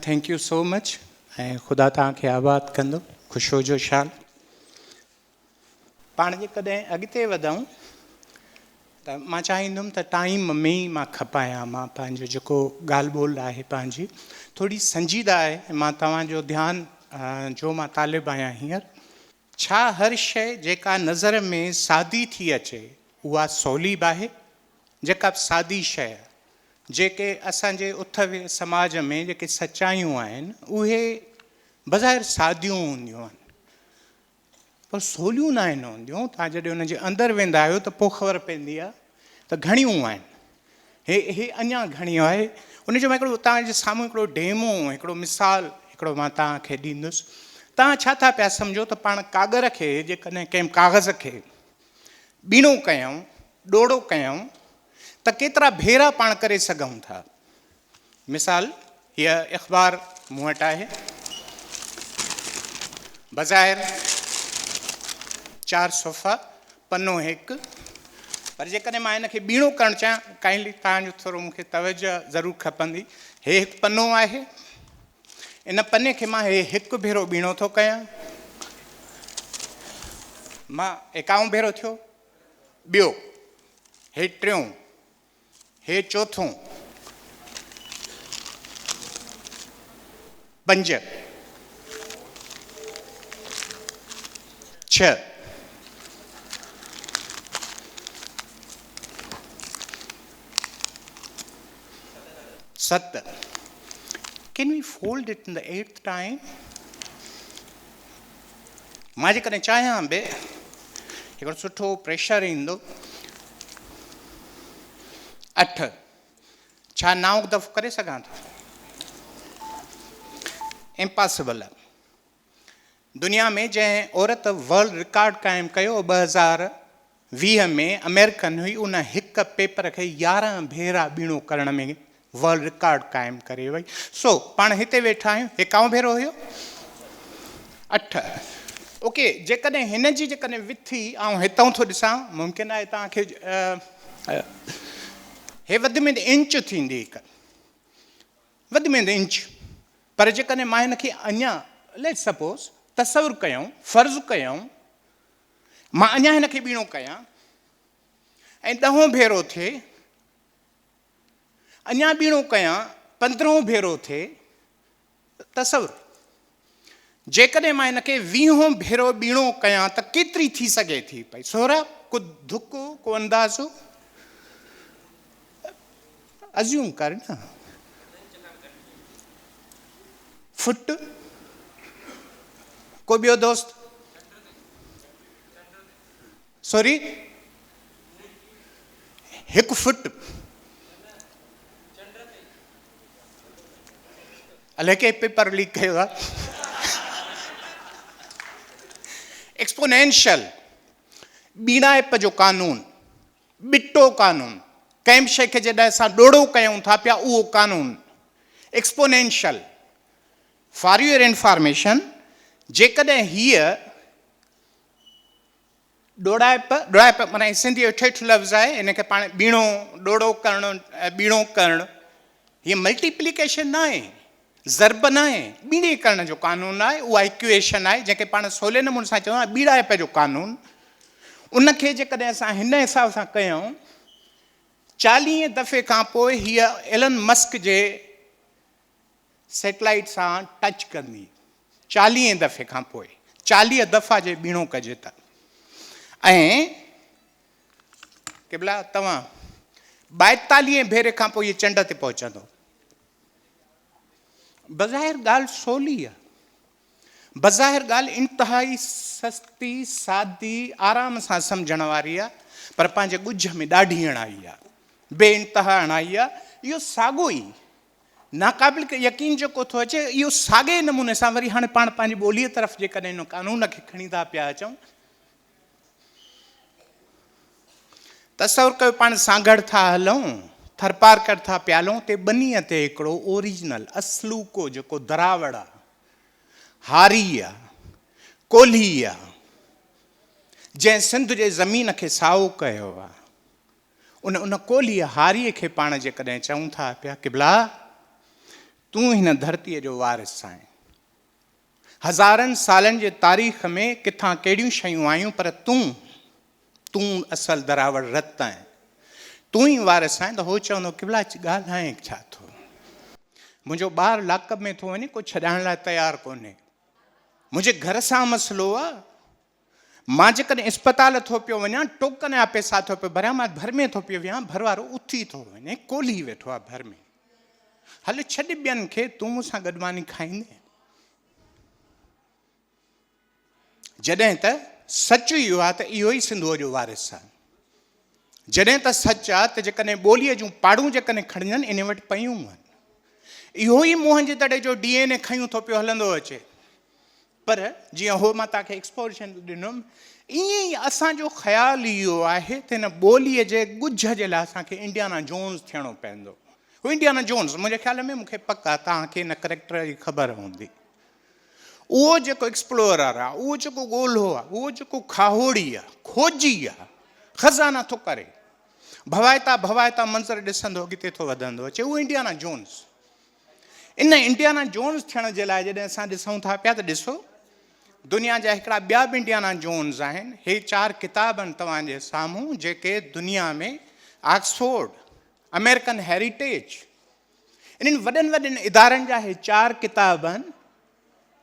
Thank you so much ऐं ख़ुदा तव्हांखे आबाद कंदो ख़ुशो जो शाल। पाण जे कॾहिं अॻिते वधूं त मां चाहींदुमि त टाइम में ई मां खपायां। मां पंहिंजो जेको ॻाल्हि ॿोल आहे पंहिंजी थोरी संजीदा आहे। मां तव्हांजो ध्यानु जो मां तालिब आहियां हींअर। छा हर शइ जेका नज़र में सादी थी अचे उहा सवली बि आहे? जेका सादी शइ आहे, जेके असांजे उथवे समाज में जेके सचायूं आहिनि उहे बज़ाहिर सादियूं हूंदियूं आहिनि पर सवलियूं न आहिनि हूंदियूं। तव्हां जॾहिं हुनजे अंदरि वेंदा आहियो त पोइ ख़बर पवंदी आहे त घणियूं आहिनि। हे अञा घणी आहे। उनजो मां हिकिड़ो तव्हांजे साम्हूं हिकिड़ो डेमो हिकिड़ो मिसाल हिकिड़ो मां तव्हांखे ॾींदुसि। तव्हां छा था पिया सम्झो त पाण कागर खे जेकॾहिं कंहिं काग़ज़ खे ॿीणो कयूं ॾोड़ो कयूं त केतिरा भेरा पाण करे सघूं था। मिसाल हीअ अख़बार मूं वटि आहे, बज़ाहिर 4 सुफ़ा पनो हिकु, पर जेकॾहिं मां हिनखे ॿीणो करणु चाहियां काइंडली तव्हांजो थोरो मूंखे तवजो ज़रूरु खपंदी। हे हिकु पनो आहे, इन पने खे मां हे हिकु भेरो ॿीणो थो कयां, मां 51 भेरो थियो, ॿियो हे 3, हे 4, 5, 6, 7. Can we fold it in the 8th time? मां जेकॾहिं चाहियां बि हिकिड़ो सुठो प्रेशर ईंदो 8, छा 9 दफ़ो करे सघां थो? इम्पॉसिबल आहे। दुनिया में जंहिं औरत वर्ल्ड रिकॉर्ड क़ाइमु कयो 2020 में अमेरिकन हुई, उन हिकु पेपर खे 11 भेरा ॿीणो करण में वर्ल्ड रिकॉर्ड क़ाइमु करे वई। सो पाण हिते वेठा आहियूं, 51 भेरो हुयो, 8। ओके, जेकॾहिं हिन जी जेकॾहिं विथी ऐं हितां थो ॾिसां, मुमकिन आहे तव्हांखे हे वधि में वधि इंच थींदी, हिकु वधि में वधि इंच। पर जेकॾहिं मां हिनखे अञा लेट सपोज़ तसवुरु कयूं, फ़र्ज़ु कयूं मां अञा हिनखे ॿीणो कयां ऐं 10 भेरो थिए, अञा ॿीणो कयां 15 भेरो थिए, तसवुरु जेकॾहिं मां हिनखे 20 भेरो ॿीणो कयां त केतिरी थी सघे थी पई? सोरा को धुको को अंदाज़ो अज़्यूम कर न। फुट को ॿियो दोस्त? सॉरी, 1 फुट अलाए के पेपर लीक कयो आहे। एक्सपोनेंशियल ॿीणाइप जो कानून, ॿिटो कानून, कंहिं बि शइ खे जॾहिं असां ॾोड़ो कयूं था पिया उहो कानून एक्सपोनेंशियल। फॉर यूर इंफॉर्मेशन, जेकॾहिं हीअ ॾोड़ाइप माना सिंधी जो ठेठ लफ़्ज़ आहे, इनखे पाण ॿीणो ॾोड़ो करणु ॿीणो करणु, हीअ मल्टीप्लिकेशन न आहे, ज़र्ब न आहे, ॿीणे करण जो कानून आहे। उहा इक्वेशन आहे जंहिंखे पाण सवले नमूने सां चवंदा आहियूं ॿीणाइप जो कानून। उनखे जेकॾहिं असां हिन हिसाब सां कयूं, 40 दफ़े खां पोइ हीअ एलन मस्क जे सैटेलाइट सां टच कंदी। 40 दफ़े खां पोइ, 40 दफ़ा जे ॿीणो कजे त। ऐं केबला तव्हां 42 भेरे खां पोइ इहे चंड ते पहुचंदो। बज़ाहिर ॻाल्हि सवली आहे, बज़ाहिर ॻाल्हि इंतिहाई सस्ती सादी आराम सां सम्झण वारी आहे, पर पंहिंजे ॻुझ में ॾाढी अणाई आहे, बे इंतिहा अणाई आहे। इहो साॻियो ई नाक़ाबिल यकीन जेको थो अचे, इहो साॻे नमूने सां वरी हाणे पाण पंहिंजी ॿोलीअ तरफ़ जेकॾहिं हिन कानून खे खणी था पिया अचूं, तसवुरु कयो पाण साॻड़ था हलूं, थरपारकर था पिया हलूं, ते ॿनीअ ते हिकिड़ो ओरिजिनल असलूको जेको दरावड़ आहे, हारी आहे, कोल्ही आहे, जंहिं सिंध जे ज़मीन खे साओ कयो आहे, उन कोल्हीअ हारीअ खे पाण जेकॾहिं चऊं था पिया क़िबला तूं हिन धरतीअ जो वारिस आहीं। हज़ारनि सालनि जे तारीख़ में किथां कहिड़ियूं शयूं आयूं, पर तूं असल दरावड़ रत आहीं, तूं ई वारिस आहीं। त हो चवंदो क़िबला ॻाल्हाए छा थो, मुंहिंजो ॿारु लाकअप में थो वञे, को छॾाइण लाइ तयारु कोन्हे, मुंहिंजे घर सां मसइलो आहे, मां जेकॾहिं इस्पताल थो पियो वञा, टोकन जा पैसा थो पियो भरियां, मां भर में थो पियो वियां, भर वारो उथी थो वञे, कोली वेठो आहे भर में, हल छॾ ॿियनि खे, तूं मूंसां गॾु मानी खाईंदे। जॾहिं त सच इहो आहे त इहो ई सिंधूअ जो वारिस आहे। जॾहिं त सच आहे त जेकॾहिं ॿोलीअ जूं पाड़ूं जेकॾहिं खणजनि इन वटि पयूं आहिनि, इहो ई मुंहं जे तड़े जो DNA खयूं थो पियो हलंदो अचे। पर जीअं हो मां तव्हांखे एक्सपोज़िशन ॾिनुमि, ईअं ई असांजो ख़्यालु इहो आहे त हिन ॿोलीअ जे ॻुझ जे लाइ असांखे इंडियाना जोन्स थियणो पवंदो। हू इंडियाना जोन्स मुंहिंजे ख़्याल में, मूंखे पक आहे तव्हांखे हिन करेक्टर जी ख़बर हूंदी, उहो जेको एक्सप्लोरर आहे, उहो जेको ॻोल्हो आहे, उहो जेको खाहोड़ी आहे, खोजी आहे, ख़ज़ाना थो करे, भवाइता भवाइता मंज़र ॾिसंदो अॻिते थो वधंदो अचे, उहो इंडियाना जोन्स। इन इंडियाना जोन्स थियण जे लाइ जॾहिं असां ॾिसूं था पिया, त ॾिसो दुनिया जा हिकिड़ा ॿिया बि इंडियाना जोन्स आहिनि। हे 4 किताब आहिनि तव्हांजे साम्हूं, जेके दुनिया में ऑक्सफोर्ड, अमेरिकन हेरिटेज, इन्हनि वॾनि वॾनि इदारनि जा हे 4 किताब आहिनि।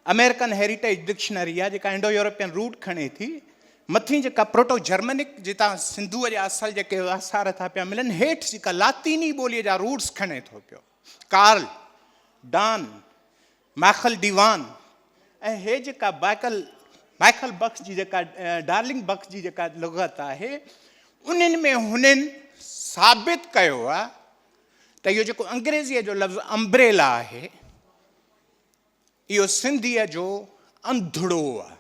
अमेरिकन हेरिटेज डिक्शनरी आहे, जेका इंडो यूरोपियन रूट खणे थी, मथीं जेका प्रोटो जर्मनिक, जितां सिंधूअ जा असल जेके आसार था पिया मिलनि, हेठि जेका लातीनी ॿोलीअ जा रूट्स खणे थो पियो, कार्ल डान, माइकल डीवान, ऐं हे जेका माइकल बक्स जी जेका डार्लिंग बक्स जी जेका लुग़त आहे, उन्हनि में हुननि साबित कयो आहे त इहो जेको अंग्रेज़ीअ जो लफ़्ज़ अम्ब्रेला आहे, इहो सिंधीअ जो अंधड़ो आहे।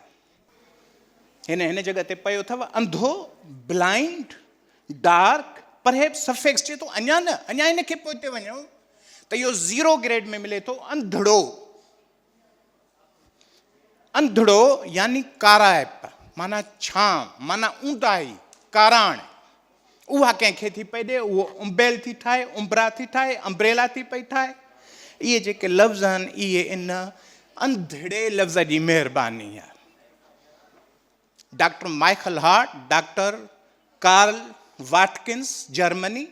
हिन जॻह ते पियो अथव अंधो, ब्लाइंड, डार्क, परहैप्स सफिक्स चए थो अञा न, अञा हिनखे पोइ वञो त इहो 0 ग्रेड में मिले थो अंधड़ो। अंधड़ो यानी काराइप, माना छां, माना ऊंदाही, काराण, उहा कंहिंखे थी पई ॾे, उहो उम्बेल थी ठाहे, उम्बरा थी ठाहे, अम्ब्रेला थी पई ठाहे। इहे जेके लफ़्ज़ आहिनि, इहे इन अंधड़े लफ़्ज़ जी महिरबानी आहे। Doctor Michael Hart, doctor Carl Watkins, Germany,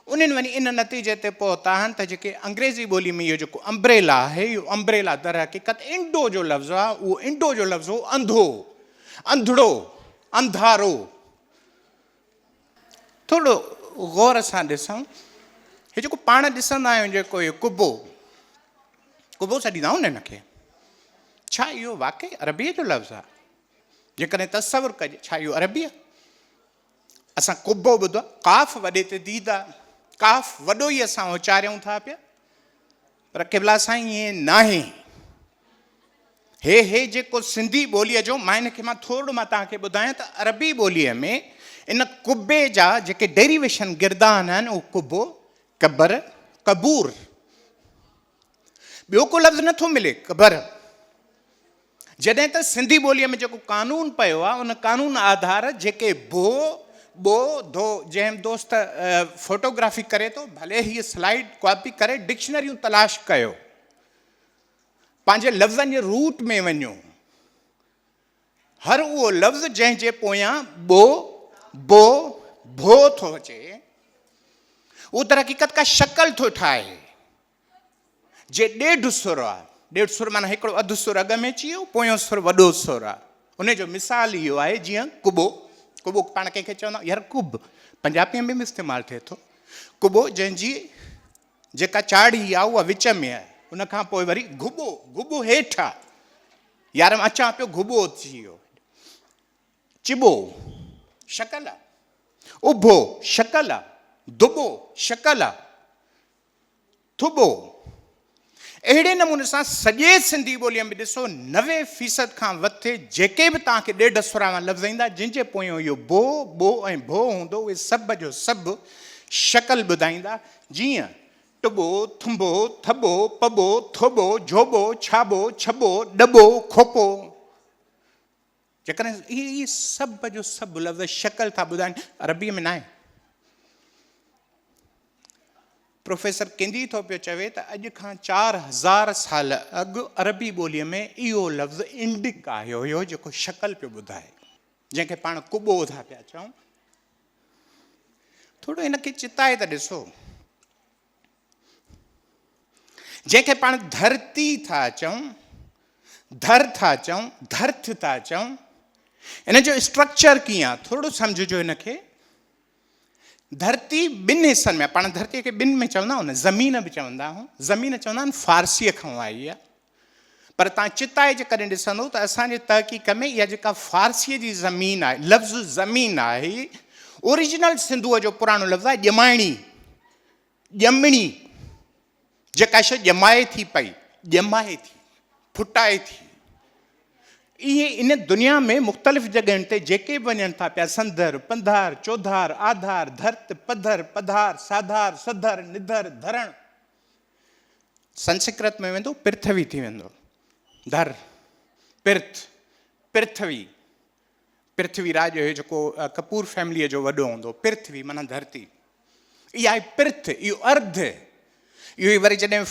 उन्हनि वञी इन नतीजे ते पहुता आहिनि त जेके अंग्रेज़ी ॿोली में इहो जेको अम्ब्रेला आहे, इहो अम्ब्रेला दर हक़ीक़त इंडो जो लफ़्ज़ आहे। उहो इंडो जो लफ़्ज़ हो अंधो, अंधड़ो, अंधारो। थोरो गौर सां ॾिसूं, हे जेको पाण ॾिसंदा आहियूं, जेको इहो कुबो छॾींदा न हिनखे, छा इहो वाक़ई अरबीअ जो लफ़्ज़ आहे? जेकॾहिं तसवुरु कजे, छा इहो अरबी आहे? असां कुबो ॿुधो, काफ़ वॾे ते दीद आहे, काफ़ वॾो ई असां उचारियूं था पिया, पर क़िबला साईं ईअं न आहे। हे जेको सिंधी ॿोलीअ जो, मां हिनखे थोरो तव्हांखे ॿुधायां त अरबी ॿोलीअ में इन कुबे जा जेके डेरिवेशन गिरदान आहिनि, उहो कुबो, कबर, कबूर, ॿियो को लफ़्ज़ नथो मिले, कबर। जॾहिं त सिंधी ॿोलीअ में जेको कानून पियो आहे, उन कानून आधार जेके धो, जंहिं दोस्त फोटोग्राफी करे थो, भले हीअ स्लाइड कॉपी करे डिक्शनरियूं तलाश कयो, पंहिंजे लफ़्ज़नि जे रूट में वञो, हर उहो लफ़्ज़ जंहिंजे पोयां भो थो अचे, उहो त हक़ीक़त का शक्ल थो ठाहे। जे ॾेढ सुर आहे, ॾेढ सुर माना हिकिड़ो अधु सुर अॻ में अची वियो, पोयों सुर वॾो सुर आहे। उनजो मिसाल इहो आहे, जीअं कुबो पाण कंहिंखे चवंदा यार कुब, पंजाबीअ में बि इस्तेमालु थिए थो। कुबो जंहिंजी जेका चाढ़ी आहे उहा विच में आहे, उनखां पोइ वरी गुबो हेठि आहे, यार मां अचां पियो गुबो थी वियो। चिबो शकल आहे, उभो शकल आहे, दुबो शकल आहे, थुबो। अहिड़े नमूने सां सॼे सिंधी ॿोलीअ में ॾिसो 90% खां मथे जेके बि तव्हांखे ॾेढ सुर वारा लफ़्ज़ ईंदा, जंहिंजे पोयों इहो बो ऐं भो हूंदो, उहे सभ जो सभु शकल ॿुधाईंदा। जीअं टुबो, थुंबो, थबो, पबो, थोबो, झोबो, छाबो, छबो, डबो, खोपो। जेकॾहिं इहे सभ जो सभु लफ़्ज़ शकल था ॿुधाइनि, अरबीअ में न आहे। प्रोफेसर किंदी थो पियो चवे त अॼु खां 4000 साल अॻु अरबी ॿोलीअ में इहो लफ़्ज़ इंडिक आयो हुयो जेको शकल पियो ॿुधाए, जंहिंखे पाण कुॿो था पिया चऊं। थोरो हिनखे चिताए त ॾिसो, जंहिंखे पाण धरती था चऊं, धर था चऊं, धर्थ था चऊं, इन जो स्ट्रक्चर कीअं आहे थोरो सम्झिजो हिनखे। धरती ॿिनि हिसनि में, पाण धरतीअ खे ॿिनि में चवंदा आहियूं न, ज़मीन बि चवंदा आहियूं। ज़मीन चवंदा आहिनि फारसीअ खां आई आहे, पर तव्हां चिताए जे कॾहिं ॾिसंदो त असांजे तहक़ीक़ में इहा जेका फारसीअ जी ज़मीन आहे, लफ़्ज़ ज़मीन आहे, ओरिजिनल सिंधूअ जो पुराणो लफ़्ज़ आहे ॼमाइणी, ॼमणी, जेका शइ ॼमाए थी पई, ॼमाए थी, फुटाए थी। इहे इन दुनिया में मुख़्तलिफ़ जॻहियुनि ते जेके बि वञनि था पिया, संदर, पंधार, चौधार, आधार, धर्त, पधर, पधार, साधार, सधर, निधर, धरण, संस्कृत में वेंदो पृथ्वी थी वेंदो, धर, पृथ, पृथ्वी, पृथ्वीराज हुयो जेको कपूर फैमिलीअ जो वॾो हूंदो, पृथ्वी माना धरती, इहा आहे पृथ, इहो अर्ध, इहो ई वरी जॾहिं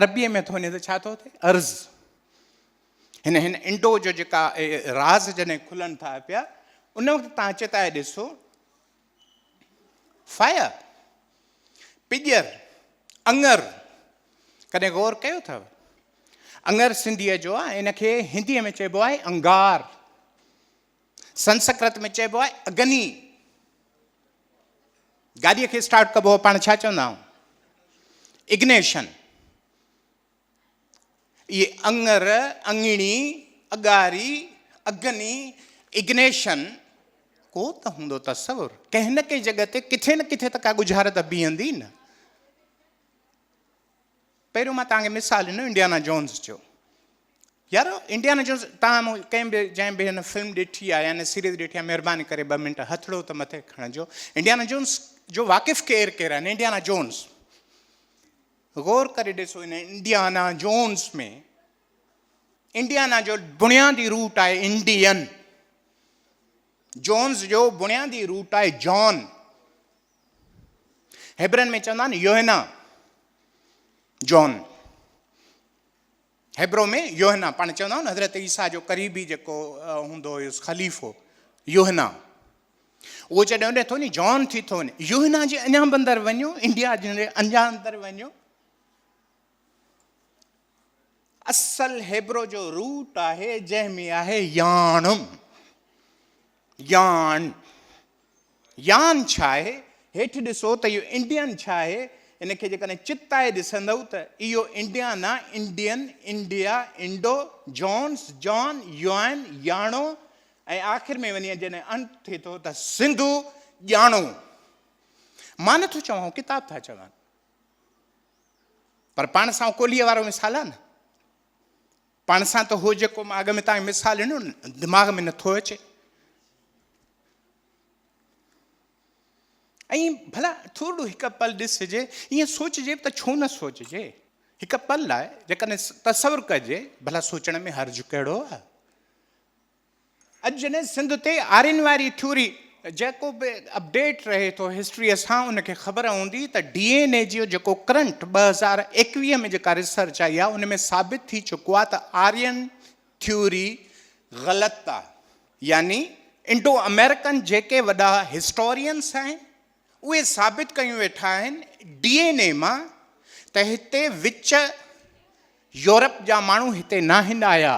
अरबीअ में थो वञे त छा थो थिए, अर्ज़। हिन इंडो जो जेका राज़ जॾहिं खुलनि था पिया, उन वक़्तु तव्हां चिताए ॾिसो, फायर, पिॼर, अङर, कॾहिं गौर कयो अथव? अङर सिंधीअ जो आहे, इनखे हिंदीअ में चइबो आहे अंगार, संस्कृत में चइबो आहे अग्नि। गाॾीअ खे स्टार्ट कबो आहे, पाण छा चवंदा आहियूं? इग्नेशन। इहे अङर, अङिणी, अगारी, अग्नि, इग्नेशन, को त हूंदो तसवुर, कंहिं न कंहिं जॻह ते किथे न किथे त का गुझारत बीहंदी न। पहिरियों मां तव्हांखे मिसाल ॾिनो इंडियाना जोन्स जो। यारो इंडियाना जोन्स, तव्हां कंहिं बि जंहिं बि हिन फिल्म ॾिठी आहे या सीरीज़ ॾिठी आहे, महिरबानी करे 2 मिंट हथड़ो त मथे खणिजो। इंडियाना जोन्स जो वाक़िफ़ केरु केरु आहिनि? इंडियाना जोन्स गौर करे ॾिसो, हिन इंडियाना जोन्स में इंडियाना जो बुनियादी रूट आहे इंडियन, जोन्स जो बुनियादी रूट आहे जॉन। हेब्रन में चवंदा आहिनि योहना, जॉन, हेब्रो में योहना, पाण चवंदा आहियूं न हज़रत ईसा जो क़रीबी जेको हूंदो हुयुसि ख़लीफ़ो, योहना, उहो जॾहिं होॾे थो नी जॉन थी थो वञे, योहना जे अञा बि अंदरि वञो, इंडिया जे अञा अंदरि वञो, असल हेब्रो जो रूट आहे जंहिंमें आहे यान। यान, यान छा आहे? हेठि ॾिसो त इहो इंडियन छा आहे, इनखे जेकॾहिं चिताए ॾिसंदव त इहो Indiana, Indian, India, Indo, Jones, John, yuan, याणो, ऐं आख़िर में वञी जॾहिं अंत थिए थो त सिंधु ॼाणो। मां नथो चवां, किताब था चवनि, पर पाण सां कोलीअ वारो मिसाल आहे न, पाण सां त हो जेको मां अॻ में तव्हांखे मिसाल ॾिनो न, दिमाग़ में नथो अचे। ऐं भला थोरो हिकु पल ॾिसजे, ईअं सोचिजे त छो न सोचिजे, हिकु पल लाइ जेकॾहिं तसवुर कजे, भला सोचण में हर्ज कहिड़ो आहे? अॼु जॾहिं सिंध ते आर्यन वारी थ्योरी जेको बि अपडेट रहे थो हिस्ट्रीअ सां, उनखे ख़बर हूंदी त DNA जो जेको करंट 2021 में जेका रिसर्च आई आहे, उन में साबित थी चुको आहे त आर्यन थ्योरी ग़लति आहे। यानी इंडो अमेरिकन जेके वॾा हिस्टोरियंस आहिनि, उहे साबित कयूं वेठा आहिनि DNA मां त हिते विच यूरोप जा माण्हू हिते न आहिनि आया,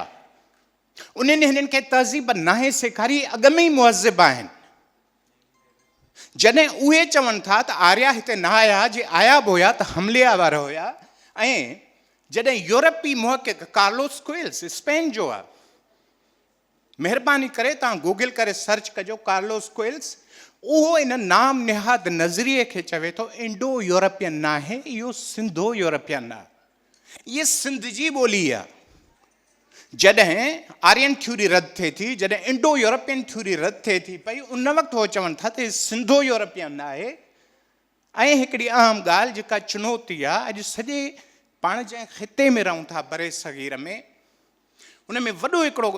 उन्हनि हिननि खे तहज़ीब नाहे सेखारी, अॻ में ई मुहज़िब आहिनि। जॾहिं उहे चवनि था त आर्या हिते न आया, जे आया बि हुया त हमले वारा हुया, ऐं जॾहिं यूरोपी मुहक़िक़ कार्लोस कोएल्स, स्पेन जो आहे, महिरबानी करे तव्हां गूगल करे सर्च कजो कार्लोस कोएल्स, उहो इन नाम निहाद नज़रिए खे चवे थो इंडो यूरोपियन न आहे, इहो सिंधो यूरोपियन आहे, इहा सिंध जी ॿोली आहे। जॾहिं आर्यन थ्योरी रद्द थिए थी, जॾहिं इंडो यूरोपियन थ्योरी रद्द थिए थी पई, उन वक़्तु उहो चवनि था त सिंधो यूरोपियन आहे। ऐं हिकिड़ी अहम ॻाल्हि जेका चुनौती आहे, अॼु सॼे पाण जंहिं ख़िते में रहूं था बरे सग़ीर में, उन में वॾो हिकिड़ो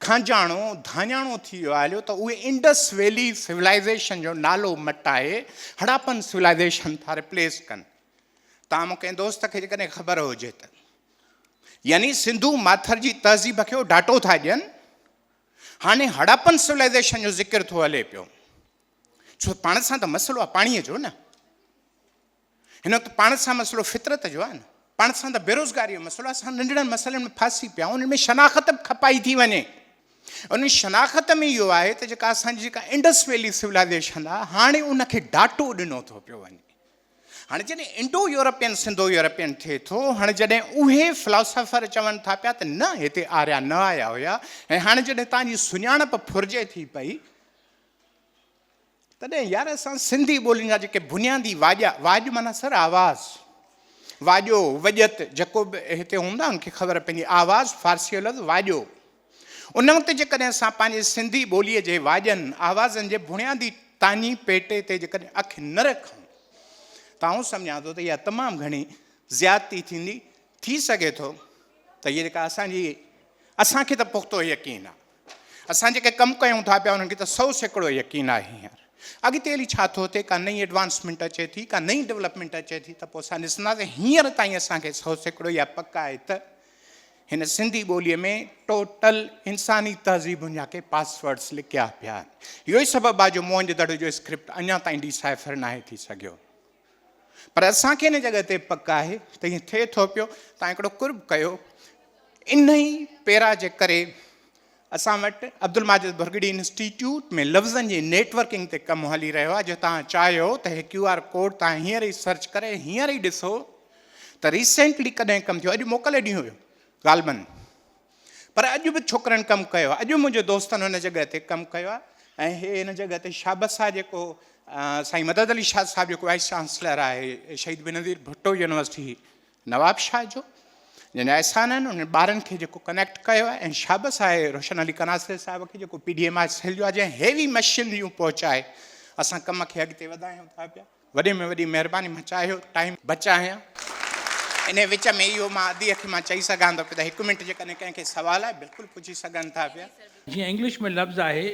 खांजाणो धाञाणो थी वियो आहे हलियो त उहे इंडस वैली सिविलाइज़ेशन जो नालो मटाए हड़ापन सिविलाइज़ेशन था रिप्लेस कनि। तव्हां मूं कंहिं दोस्त खे जेकॾहिं ख़बर हुजे त यानी सिंधू माथर जी तहज़ीब खे डाटो था ॾियनि, हाणे हड़ापन सिविलाइज़ेशन जो ज़िक्र थो हले पियो। छो पाण सां त मसइलो आहे पाणीअ जो न, हिन वक़्तु पाण सां मसइलो फितरत जो आहे न, पाण सां त बेरोज़गारी जो मसइलो आहे। असां नंढड़नि मसइलनि में फासी पिया आहियूं, उन्हनि में शनाख़त बि खपाई थी वञे। उन शनाख़त में इहो आहे त जेका असांजी जेका इंडस वैली सिविलाइज़ेशन आहे हाणे उनखे डाटो ॾिनो थो पियो वञे। हाणे जॾहिं इंडो यूरोपियन सिंधो यूरोपियन थिए थो, हाणे जॾहिं उहे फिलोसोफर चवनि था पिया त न हिते आर्या न आया हुया, ऐं हाणे जॾहिं तव्हांजी सुञाणप फुरिजे थी पई, तॾहिं यार असां सिंधी ॿोलियुनि जा जेके बुनियादी वाॼ माना सर आवाज़, वाॼो वॼत जेको बि हिते हूंदा उनखे ख़बर पवंदी, आवाज़ फारसी जो लफ़्ज़ वाॼो। उन वक़्तु जेकॾहिं असां पंहिंजे सिंधी ॿोलीअ जे वाॼनि आवाज़नि जे बुनियादी तानी पेटे ते जेकॾहिं अखि न रखूं त आउं सम्झां थो त इहा तमामु घणी ज़्यादती थींदी। थी सघे थो त इहा जेका असांखे त पुख़्तो यकीन आहे, असां जेके कमु कयूं था पिया उन्हनि खे त 100% यकीन आहे। हींअर अॻिते हली छा थो थिए, का नई एडवांसमेंट अचे थी, का नई डेवलपमेंट अचे थी, त पोइ असां ॾिसंदासीं। हींअर ताईं असांखे 100% इहा पक आहे त हिन सिंधी ॿोलीअ में टोटल इंसानी तहज़ीबुनि जा के पासवर्ड्स लिखिया पिया आहिनि। इहो ई सबबु आहे जो मोहनजोदड़ो जो स्क्रिप्ट अञा ताईं डिसाइफर न आहे थी सघियो। पर असांखे हिन जॻह ते पक आहे त हीअं थिए थो पियो। तव्हां हिकिड़ो कुर्ब कयो, इन ई पेरा जे करे असां वटि अब्दुल माजिद बुरगड़ी इंस्टीट्यूट में लफ़्ज़नि जी नेटवर्किंग ते कमु हली रहियो आहे। जो तव्हां चाहियो त हे QR कोड तव्हां हींअर ई सर्च करे हींअर ई ॾिसो त रिसेंटली कॾहिं कमु थियो। अॼु मोकल ॾींहुं हुयो ग़ालिबन, पर अॼु बि छोकिरनि कमु कयो आहे। अॼु मुंहिंजे दोस्तनि हुन जॻह ते कमु कयो आहे, ऐं हे हिन जॻह ते शाबस आहे जेको साईं मदद अली शाह साहिबु जेको वाइस चांसलर आहे शहीद बेनज़ीर भुट्टो यूनिवर्सिटी नवाबशाह जो, जंहिंजा अहसान आहिनि, उन्हनि ॿारनि खे जेको कनेक्ट कयो आहे। ऐं शाबस आहे रोशन अली कनासरे साहिब खे जेको PDMI सेल जो आहे, जंहिं हेवी मशीनरियूं पहुचाए असां कम खे अॻिते वधायूं था पिया। वॾे में वॾी महिरबानी, मां चाहियो टाइम बचायां। इन विच में इहो मां अधी अखि मां चई सघां थो पिया त 1 मिंट जेकॾहिं कंहिंखे सवाल आहे बिल्कुलु पुछी सघनि था पिया। जीअं इंग्लिश में लफ़्ज़ आहे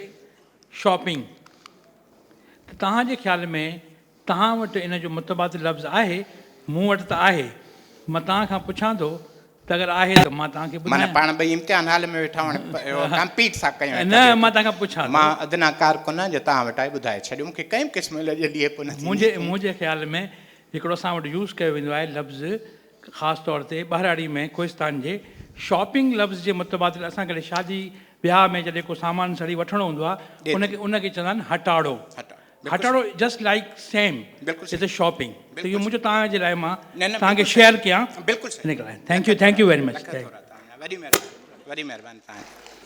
शॉपिंग, त तव्हांजे ख़्याल में तव्हां वटि इन जो मुतबादिल लफ़्ज़ आहे? मूं वटि त आहे, मां तव्हां खां पुछां थो त अगरि आहे त मां तव्हांखे माना पाण ॿई इम्तिहान हाल में वेठा कम्पीट था कयूं। न, मां तव्हां खां पुछां, मां अदना कारकुन जो तव्हां वटि आहे, ॿुधाए छॾियो मूंखे कंहिं क़िस्म जो कोन। मुंहिंजे ख़्याल में हिकिड़ो असां वटि यूज़ कयो वेंदो आहे लफ़्ज़, ख़ासि तौर ते ॿाहिराड़ी में कोहिस्तान जे शॉपिंग लफ़्ज़ जे मुतबादिल असां कॾहिं शादी ब्याह में जॾहिं को सामान सड़ी वठिणो हूंदो आहे उनखे चवंदा आहिनि हटाड़ो। हटाड़ो just like same is a shopping. त इहो मुंहिंजो तव्हांजे लाइ मां तव्हांखे शेयर कयां। बिल्कुलु। Thank U very much. वॾी महिरबानी, वॾी महिरबानी तव्हांजी।